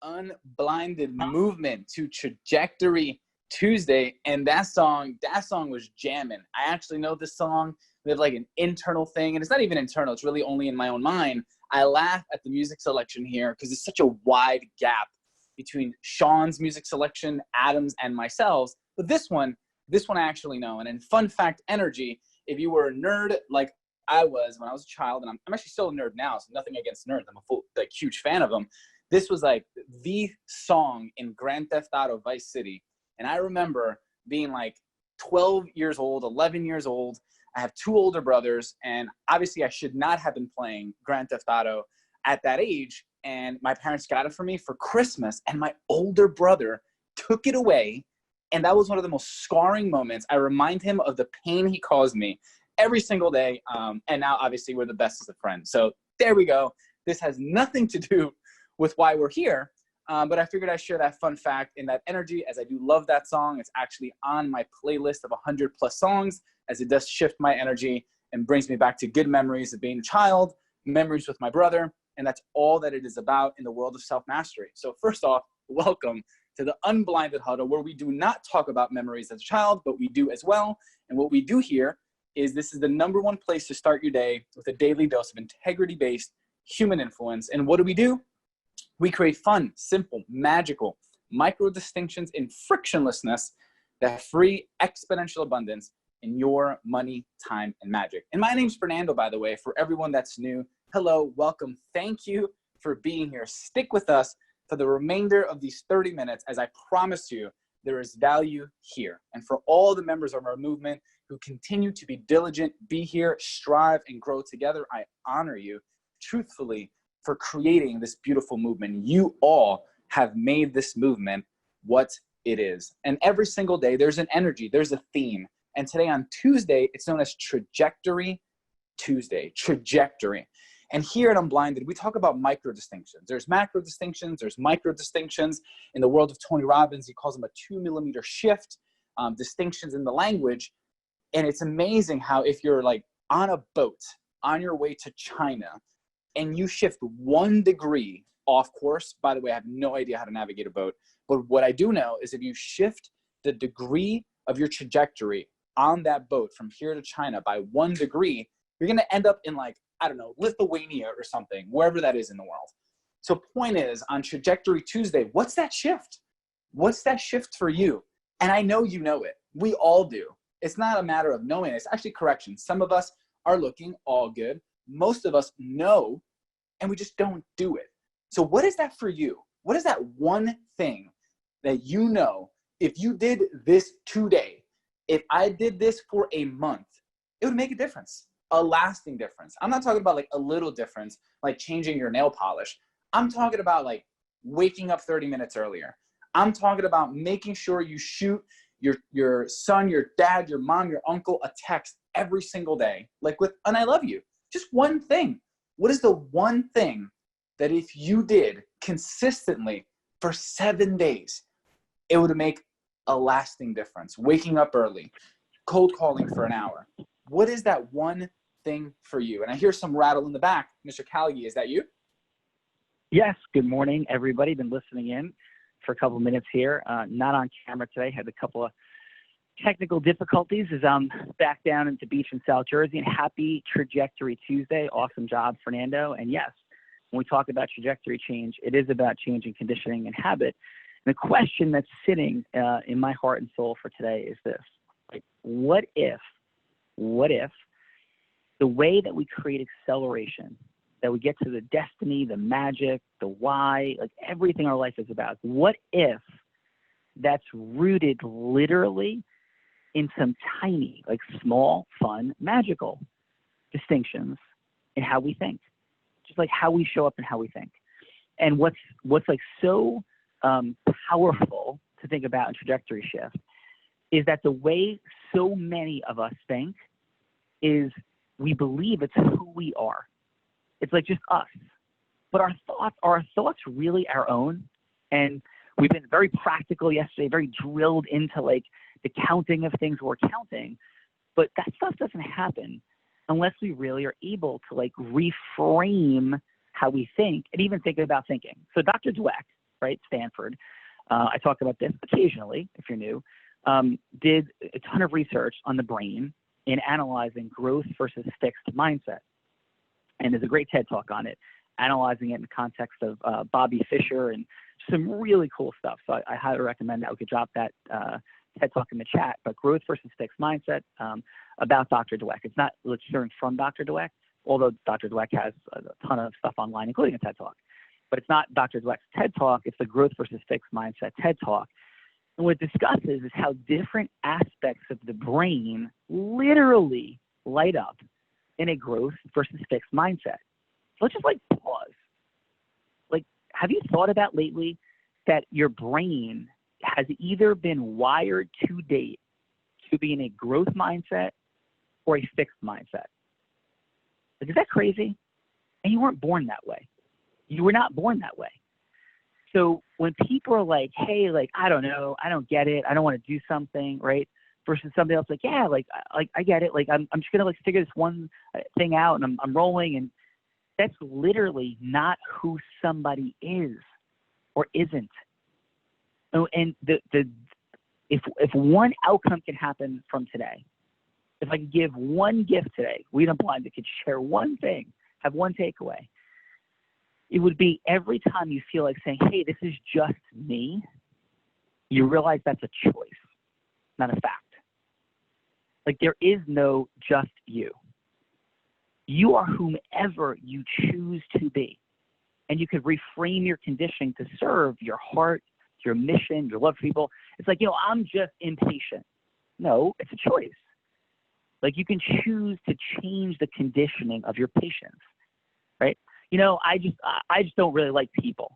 unblinded movement to Trajectory Tuesday, and that song was jamming. I actually know this song. We have like an internal thing, and it's not even internal. It's really only in my own mind. I laugh at the music selection here because it's such a wide gap between Sean's music selection, Adam's, and myself. But this one I actually know. And in fun fact energy, if you were a nerd like I was when I was a child, and I'm actually still a nerd now, so nothing against nerds. I'm a huge fan of them. This was like the song in Grand Theft Auto Vice City. And I remember being like 12 years old, 11 years old. I have two older brothers, and obviously I should not have been playing Grand Theft Auto at that age. And my parents got it for me for Christmas, and my older brother took it away. And that was one of the most scarring moments. I remind him of the pain he caused me every single day. And now obviously we're the best of friends. So there we go. This has nothing to do with why we're here. But I figured I'd share that fun fact and that energy, as I do love that song. It's actually on my playlist of 100+ songs, as it does shift my energy and brings me back to good memories of being a child, memories with my brother, and that's all that it is about in the world of self-mastery. So first off, welcome to the Unblinded Huddle, where we do not talk about memories as a child, but we do as well. And what we do here is this is the #1 place to start your day with a daily dose of integrity-based human influence. And what do? We create fun, simple, magical, micro distinctions in frictionlessness that free exponential abundance in your money, time, and magic. And my name's Fernando, by the way, for everyone that's new. Hello, welcome. Thank you for being here. Stick with us for the remainder of these 30 minutes. As I promised you, there is value here. And for all the members of our movement who continue to be diligent, be here, strive, and grow together, I honor you truthfully for creating this beautiful movement. You all have made this movement what it is. And every single day, there's an energy, there's a theme. And today on Tuesday, it's known as Trajectory Tuesday, trajectory. And here at Unblinded, we talk about micro distinctions. There's macro distinctions, there's micro distinctions. In the world of Tony Robbins, he calls them a 2-millimeter shift, distinctions in the language. And it's amazing how if you're like on a boat on your way to China and you shift 1 degree off course, by the way, I have no idea how to navigate a boat, but what I do know is if you shift the degree of your trajectory on that boat from here to China by 1 degree, you're gonna end up in like, I don't know, Lithuania or something, wherever that is in the world. So point is, on Trajectory Tuesday, what's that shift? What's that shift for you? And I know you know it. We all do. It's not a matter of knowing. It's actually correction. Some of us are looking all good. Most of us know, and we just don't do it. So what is that for you? What is that one thing that you know, if you did this today, if I did this for a month, it would make a difference, a lasting difference. I'm not talking about like a little difference, like changing your nail polish. I'm talking about like waking up 30 minutes earlier. I'm talking about making sure you shoot your son, your dad, your mom, your uncle a text every single day, like with an I love you. Just one thing. What is the one thing that if you did consistently for 7 days, it would make a lasting difference? Waking up early, cold calling for an hour. What is that one thing for you? And I hear some rattle in the back. Mr. Calgie, is that you? Yes. Good morning, everybody. Been listening in for a couple of minutes here. Not on camera today. Had a couple of technical difficulties as I'm back down into beach in South Jersey. And happy Trajectory Tuesday. Awesome job, Fernando. And yes, when we talk about trajectory change, it is about changing conditioning and habit. And the question that's sitting in my heart and soul for today is this: like, what if the way that we create acceleration, that we get to the destiny, the magic, the why, like everything our life is about, what if that's rooted literally in some tiny, like small, fun, magical distinctions in how we think, just like how we show up and how we think. And what's like so powerful to think about in trajectory shift is that the way so many of us think is we believe it's who we are. It's like just us. But are our thoughts really our own? And we've been very practical yesterday, very drilled into like the counting of things we're counting. But that stuff doesn't happen unless we really are able to like reframe how we think and even think about thinking. So Dr. Dweck, right? Stanford. I talk about this occasionally, if you're new, did a ton of research on the brain in analyzing growth versus fixed mindset. And there's a great TED Talk on it, analyzing it in the context of Bobby Fischer and some really cool stuff. So I highly recommend that. We could drop that TED Talk in the chat. But growth versus fixed mindset about Dr. Dweck. It's not learned from Dr. Dweck, although Dr. Dweck has a ton of stuff online, including a TED Talk. But it's not Dr. Dweck's TED Talk. It's the growth versus fixed mindset TED Talk. And what it discusses is how different aspects of the brain literally light up in a growth versus fixed mindset. So let's just pause. Have you thought about lately that your brain has either been wired to date to be in a growth mindset or a fixed mindset? Is that crazy? And you weren't born that way. You were not born that way. So when people are like, hey, I don't know, I don't get it, I don't want to do something, right? Versus somebody else yeah, I get it. I'm just going to figure this one thing out and I'm rolling. And that's literally not who somebody is or isn't. And if one outcome can happen from today, if I could give one gift today, we don't blind that could share one thing, have one takeaway, it would be every time you feel like saying, hey, this is just me, you realize that's a choice, not a fact. There is no just you. You are whomever you choose to be. And you could reframe your conditioning to serve your heart, your mission, your love for people. It's I'm just impatient. No, it's a choice. You can choose to change the conditioning of your patience, right? I just don't really like people.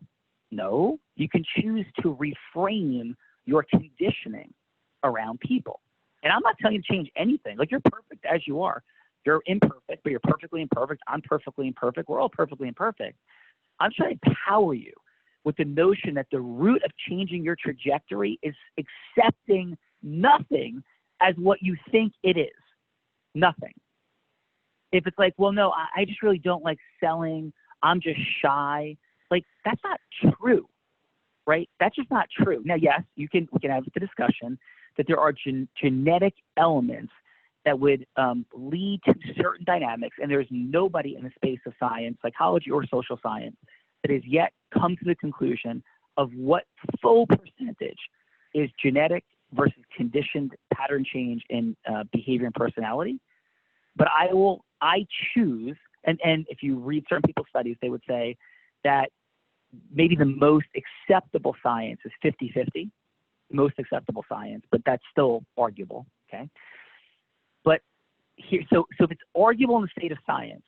No, you can choose to reframe your conditioning around people. And I'm not telling you to change anything. You're perfect as you are. You're imperfect, but you're perfectly imperfect. I'm perfectly imperfect. We're all perfectly imperfect. I'm trying to empower you with the notion that the root of changing your trajectory is accepting nothing as what you think it is. Nothing. If it's well, no, I just really don't like selling. I'm just shy. That's not true, right? That's just not true. Now, yes, we can have the discussion that there are genetic elements that would lead to certain dynamics, and there's nobody in the space of science, psychology or social science, that has yet come to the conclusion of what full percentage is genetic versus conditioned pattern change in behavior and personality. But I choose, and if you read certain people's studies, they would say that maybe the most acceptable science is 50-50. Most acceptable science, but that's still arguable, okay? But here, so if it's arguable in the state of science,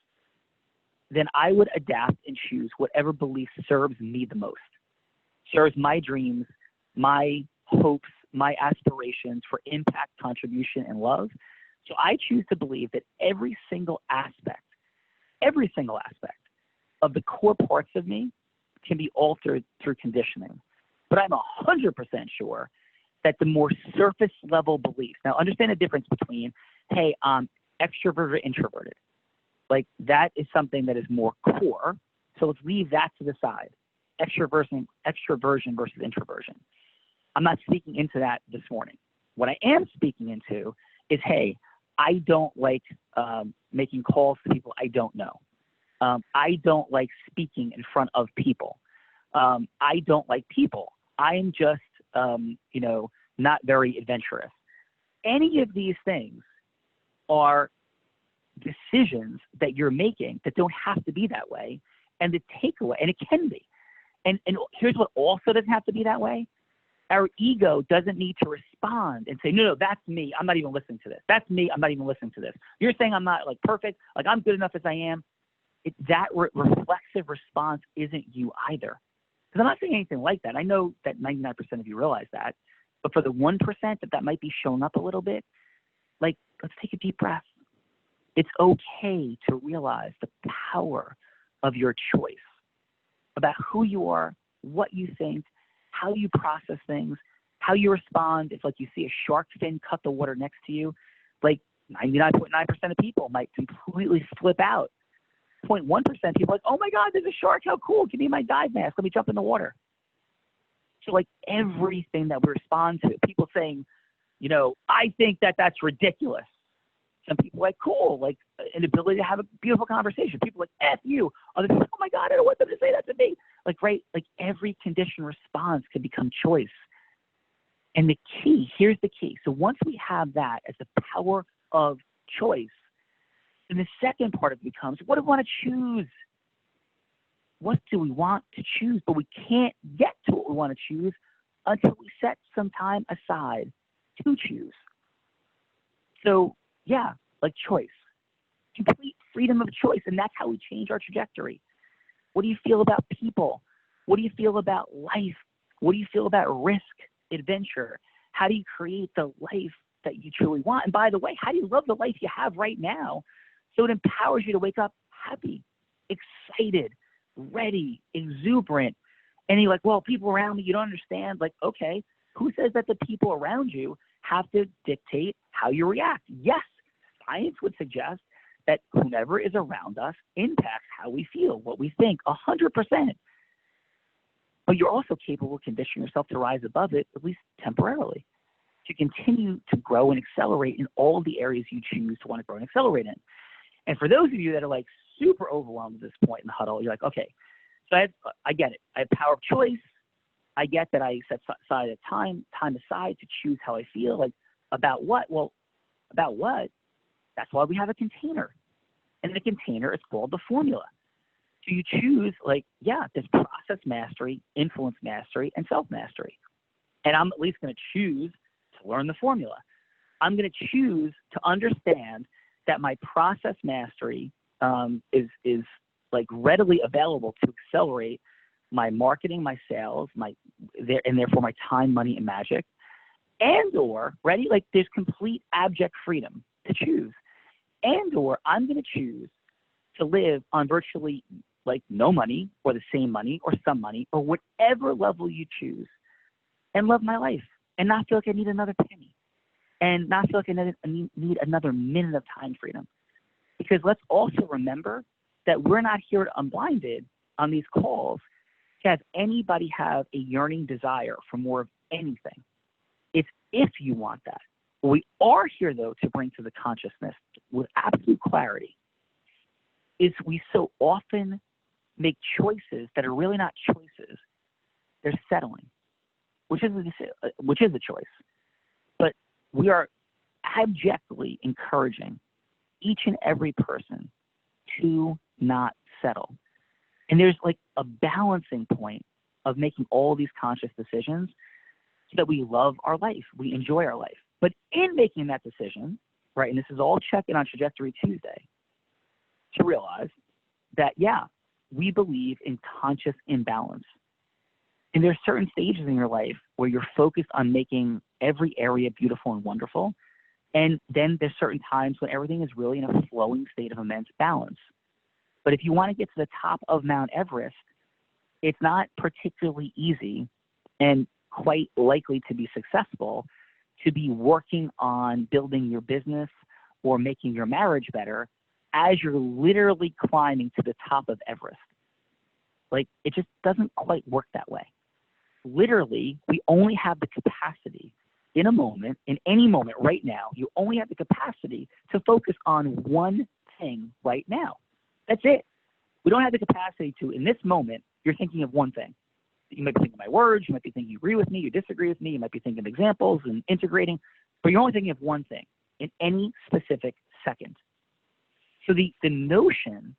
then I would adapt and choose whatever belief serves me the most, serves my dreams, my hopes, my aspirations for impact, contribution, and love. So I choose to believe that every single aspect of the core parts of me can be altered through conditioning. But I'm 100% sure that the more surface level beliefs, now understand the difference between, hey, I'm extroverted or introverted. That is something that is more core. So let's leave that to the side. Extroversion versus introversion. I'm not speaking into that this morning. What I am speaking into is, hey, I don't like making calls to people I don't know. I don't like speaking in front of people. I don't like people. I'm just, not very adventurous. Any of these things are decisions that you're making that don't have to be that way. And the takeaway, and it can be. And here's what also doesn't have to be that way. Our ego doesn't need to respond and say, no, that's me. I'm not even listening to this. That's me. I'm not even listening to this. You're saying I'm not perfect. I'm good enough as I am. That reflexive response isn't you either. Because I'm not saying anything like that. I know that 99% of you realize that. But for the 1% that might be showing up a little bit, let's take a deep breath. It's okay to realize the power of your choice about who you are, what you think, how you process things, how you respond. If you see a shark fin cut the water next to you, 99.9% of people might completely flip out. 0.1% people oh my God, there's a shark, how cool, give me my dive mask, let me jump in the water. So like everything that we respond to, people saying, you know, I think that that's ridiculous. Some people like, cool, like an ability to have a beautiful conversation. People like, F you. Other people, oh my God, I don't want them to say that to me. Like, right, like every conditioned response can become choice. And the key, here's the key. So once we have that as the power of choice, then the second part of it becomes, what do we want to choose? What do we want to choose? But we can't get to what we want to choose until we set some time aside to choose. So yeah, like choice, complete freedom of choice. And that's how we change our trajectory. What do you feel about people? What do you feel about life? What do you feel about risk, adventure? How do you create the life that you truly want? And by the way, how do you love the life you have right now so it empowers you to wake up happy, excited, ready, exuberant? And you're like, well, people around me, you don't understand. Like, okay, who says that the people around you have to dictate how you react? Yes, science would suggest that whomever is around us impacts how we feel, what we think, 100%. But you're also capable of conditioning yourself to rise above it, at least temporarily, to continue to grow and accelerate in all the areas you choose to want to grow and accelerate in. And for those of you that are like super overwhelmed at this point in the huddle, you're like, okay, so I get it. I have power of choice. I get that I set aside a time aside to choose how I feel. Like, about what? Well, about what? That's why we have a container. And the container is called the formula. So you choose, like, yeah, there's process mastery, influence mastery, and self-mastery. And I'm at least going to choose to learn the formula. I'm going to choose to understand that my process mastery is like readily available to accelerate my marketing, my sales, and therefore my time, money, and magic. And or, ready, like there's complete abject freedom to choose. And or I'm going to choose to live on virtually like no money or the same money or some money or whatever level you choose and love my life and not feel like I need another penny and not feel like I need another minute of time freedom. Because let's also remember that we're not here to unblinded on these calls to have anybody have a yearning desire for more of anything. It's if you want that. What we are here, though, to bring to the consciousness with absolute clarity is we so often make choices that are really not choices. They're settling, which is a choice. But we are abjectly encouraging each and every person to not settle. And there's like a balancing point of making all these conscious decisions so that we love our life, we enjoy our life. But in making that decision, right, and this is all check-in on Trajectory Tuesday, to realize that, yeah, we believe in conscious imbalance. And there's certain stages in your life where you're focused on making every area beautiful and wonderful. And then there's certain times when everything is really in a flowing state of immense balance. But if you want to get to the top of Mount Everest, it's not particularly easy and quite likely to be successful to be working on building your business or making your marriage better as you're literally climbing to the top of Everest. Like, it just doesn't quite work that way. Literally, we only have the capacity in a moment, in any moment right now, you only have the capacity to focus on one thing right now. That's it. We don't have the capacity to, in this moment, you're thinking of one thing. You might be thinking my words, you might be thinking you agree with me, you disagree with me, you might be thinking of examples and integrating, but you're only thinking of one thing in any specific second. So the notion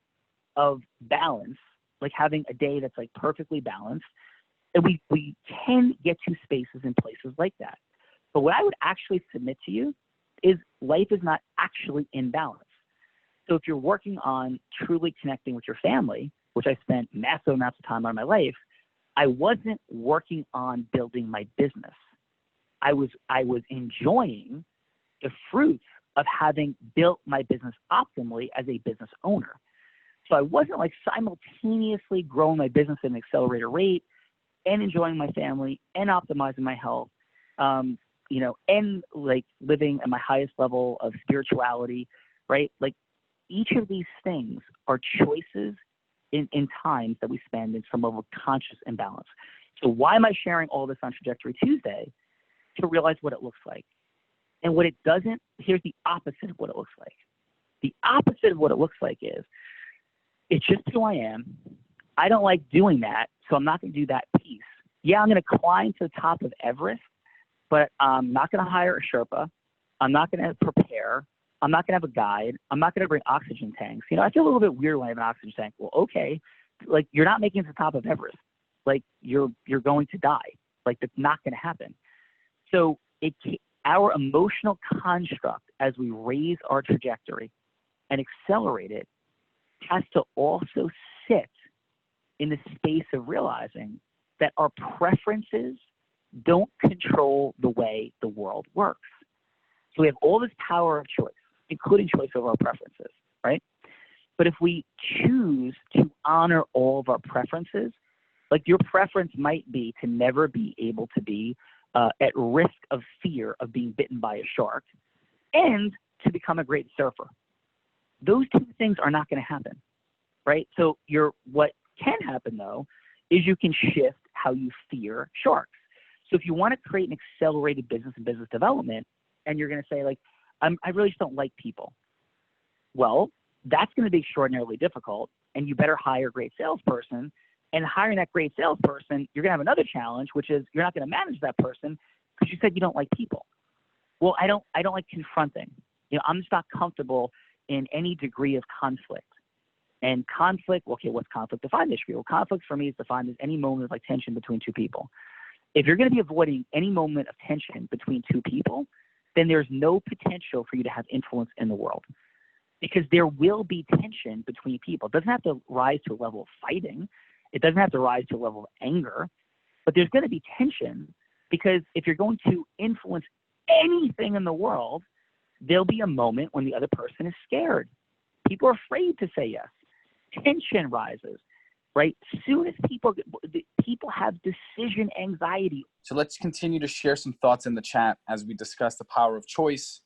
of balance, like having a day that's like perfectly balanced, and we can get to spaces and places like that. But what I would actually submit to you is life is not actually in balance. So if you're working on truly connecting with your family, which I spent massive amounts of time on in my life, I wasn't working on building my business. I was enjoying the fruits of having built my business optimally as a business owner. So I wasn't like simultaneously growing my business at an accelerated rate and enjoying my family and optimizing my health, and like living at my highest level of spirituality, right? Like each of these things are choices in times that we spend in some level of conscious imbalance. So why am I sharing all this on Trajectory Tuesday? To realize what it looks like. And what it doesn't, here's the opposite of what it looks like. The opposite of what it looks like is, it's just who I am. I don't like doing that, so I'm not going to do that piece. Yeah, I'm going to climb to the top of Everest, but I'm not going to hire a Sherpa. I'm not going to prepare. I'm not going to have a guide. I'm not going to bring oxygen tanks. You know, I feel a little bit weird when I have an oxygen tank. Well, okay, like you're not making it to the top of Everest. Like you're going to die. Like that's not going to happen. So our emotional construct as we raise our trajectory and accelerate it has to also sit in the space of realizing that our preferences don't control the way the world works. So we have all this power of choice, including choice over our preferences, right? But if we choose to honor all of our preferences, like your preference might be to never be able to be at risk of fear of being bitten by a shark and to become a great surfer. Those two things are not going to happen, right? So what can happen though is you can shift how you fear sharks. So if you want to create an accelerated business and business development, and you're going to say like, I really just don't like people. Well, that's going to be extraordinarily difficult, and you better hire a great salesperson. And hiring that great salesperson, you're going to have another challenge, which is you're not going to manage that person because you said you don't like people. Well, I don't like confronting. You know, I'm just not comfortable in any degree of conflict. And conflict, okay, what's conflict defined this for you? Well, conflict for me is defined as any moment of like tension between two people. If you're going to be avoiding any moment of tension between two people, then there's no potential for you to have influence in the world, because there will be tension between people. It doesn't have to rise to a level of fighting. It doesn't have to rise to a level of anger, but there's going to be tension, because if you're going to influence anything in the world, there'll be a moment when the other person is scared. People are afraid to say yes. Tension rises, right? Soon as people have decision anxiety. So let's continue to share some thoughts in the chat as we discuss the power of choice,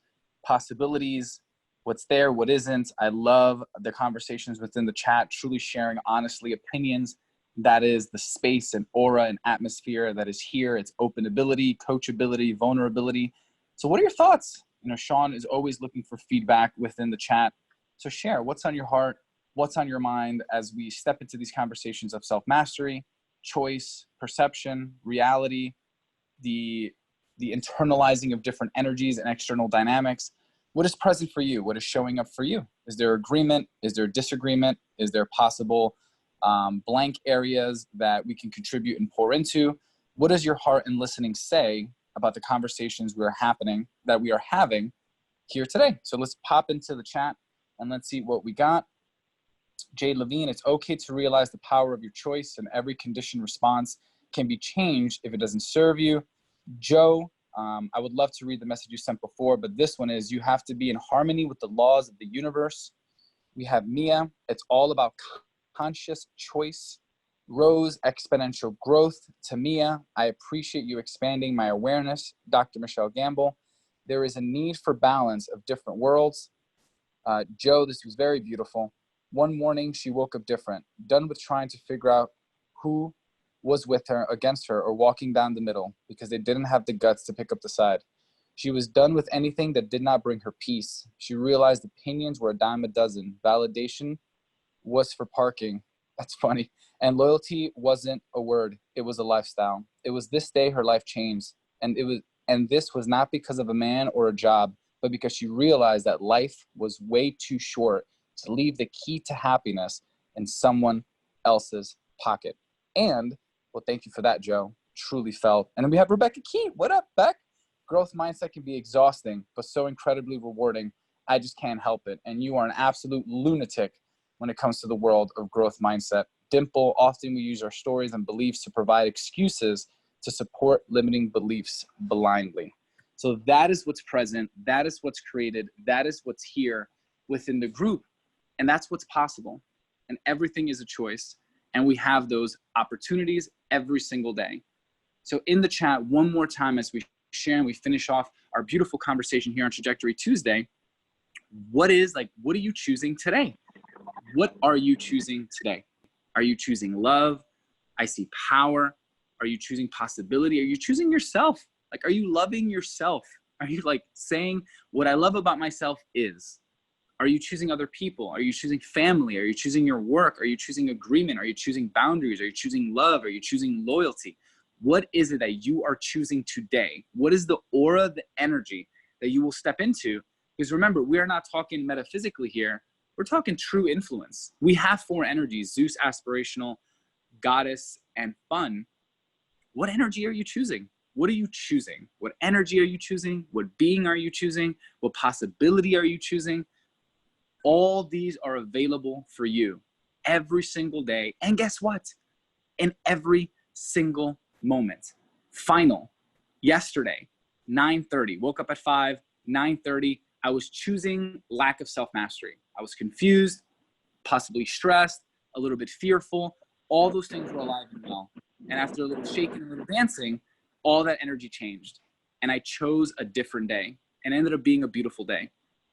possibilities, what's there, what isn't. I love the conversations within the chat, truly sharing honestly opinions. That is the space and aura and atmosphere that is here. It's openability, coachability, vulnerability. So what are your thoughts? You know, Sean is always looking for feedback within the chat. So share what's on your heart, what's on your mind as we step into these conversations of self-mastery, choice, perception, reality, the internalizing of different energies and external dynamics. What is present for you? What is showing up for you? Is there agreement? Is there disagreement? Is there possible blank areas that we can contribute and pour into? What does your heart and listening say about the conversations we are having here today? So let's pop into the chat and let's see what we got. Jade Levine, it's okay to realize the power of your choice, and every conditioned response can be changed if it doesn't serve you. Joe, I would love to read the message you sent before, but this one is, you have to be in harmony with the laws of the universe. We have Mia, it's all about conscious choice. Rose, exponential growth. Tamia, I appreciate you expanding my awareness. Dr. Michelle Gamble, there is a need for balance of different worlds. Joe, this was very beautiful. One morning, she woke up different, done with trying to figure out who was with her, against her, or walking down the middle, because they didn't have the guts to pick up the side. She was done with anything that did not bring her peace. She realized opinions were a dime a dozen. Validation was for parking. That's funny. And loyalty wasn't a word. It was a lifestyle. It was this day her life changed. And this was not because of a man or a job, but because she realized that life was way too short to leave the key to happiness in someone else's pocket. And, well, thank you for that, Joe. Truly felt. And then we have Rebecca Key. What up, Beck? Growth mindset can be exhausting, but so incredibly rewarding. I just can't help it. And you are an absolute lunatic when it comes to the world of growth mindset. Dimple, often we use our stories and beliefs to provide excuses to support limiting beliefs blindly. So that is what's present. That is what's created. That is what's here within the group. And that's what's possible. And everything is a choice. And we have those opportunities every single day. So in the chat, one more time as we share and we finish off our beautiful conversation here on Trajectory Tuesday, what are you choosing today? What are you choosing today? Are you choosing love? I see power. Are you choosing possibility? Are you choosing yourself? Like, are you loving yourself? Are you like saying, what I love about myself is? Are you choosing other people? Are you choosing family? Are you choosing your work? Are you choosing agreement? Are you choosing boundaries? Are you choosing love? Are you choosing loyalty? What is it that you are choosing today? What is the aura, the energy that you will step into? Because remember, we are not talking metaphysically here. We're talking true influence. We have 4 energies: Zeus, aspirational, goddess, and fun. What energy are you choosing? What are you choosing? What energy are you choosing? What being are you choosing? What possibility are you choosing? All these are available for you every single day. And guess what? In every single moment. Final. Yesterday, 9:30. Woke up at 5, 9:30. I was choosing lack of self-mastery. I was confused, possibly stressed, a little bit fearful. All those things were alive and well. And after a little shaking, a little dancing, all that energy changed. And I chose a different day. And it ended up being a beautiful day.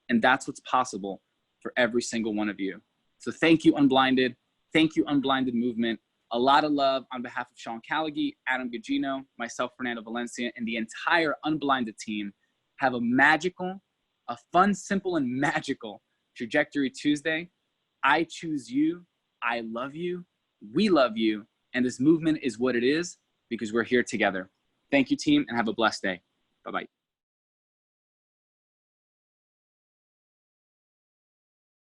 And that's what's possible for every single one of you. So thank you, Unblinded. Thank you, Unblinded Movement. A lot of love on behalf of Sean Callaghy, Adam Gugino, myself, Fernando Valencia, and the entire Unblinded team. Have a magical, a fun, simple, and magical Trajectory Tuesday. I choose you. I love you. We love you. And this movement is what it is because we're here together. Thank you, team, and have a blessed day. Bye-bye.